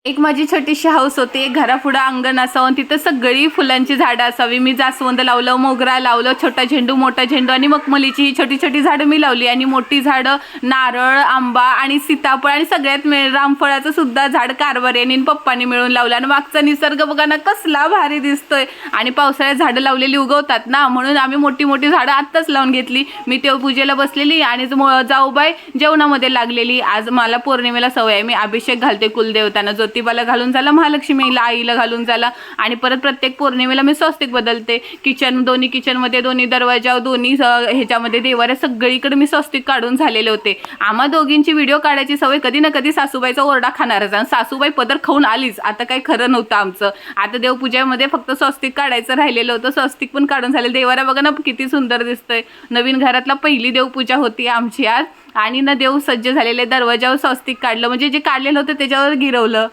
एक माझी छोटीशी हाऊस होती, एक घरापुढं अंगण असावं, तिथं सगळी फुलांची झाडं असावी. मी जास्वंद लावलं, मोगरा लावलं, छोटा झेंडू, मोठा झेंडू आणि मखमलीची ही छोटी छोटी झाडं मी लावली. आणि मोठी झाडं नारळ, आंबा आणि सीताफळ आणि सगळ्यात रामफळाचं सुद्धा झाड कारभारी आणि पप्पांनी मिळून लावलं. आणि मागचा निसर्ग बघा ना कसला भारी दिसतोय. आणि पावसाळ्यात झाडं लावलेली उगवतात ना, म्हणून आम्ही मोठी मोठी झाडं आत्ताच लावून घेतली. मी देवपूजेला बसलेली आणि जाऊबाई जेवणामध्ये लागलेली. आज मला पौर्णिमेला सवय आहे, मी अभिषेक घालते कुलदेवतांना. ज्योतिबाला घालून झाला, महालक्ष्मीला आईला घालून झाला आणि परत प्रत्येक पौर्णिमेला मी स्वस्तिक बदलते. दोन्ही किचनमध्ये, दोन्ही दरवाजा, दोन्ही ह्याच्यामध्ये देवाऱ्या सगळीकडे मी स्वस्तिक काढून झालेले होते. आम्हा दोघींची व्हिडिओ काढायची सवय कधी ना कधी सासूबाईचा ओरडा खाणारच. आणि सासूबाई पदर खाऊन आलीच. आता काही खरं नव्हतं आमचं. आता देवपूजेमध्ये फक्त स्वस्तिक काढायचं राहिलेलं होतं. स्वस्तिक पण काढून झालेलं. देवारा बघा ना किती सुंदर दिसतोय. नवीन घरातला पहिली देवपूजा होती आमची आज. आणि ना देव सज्ज झालेले. दरवाजावर स्वस्तिक काढलं, म्हणजे जे काढलेलं होतं त्याच्यावर गिरवलं.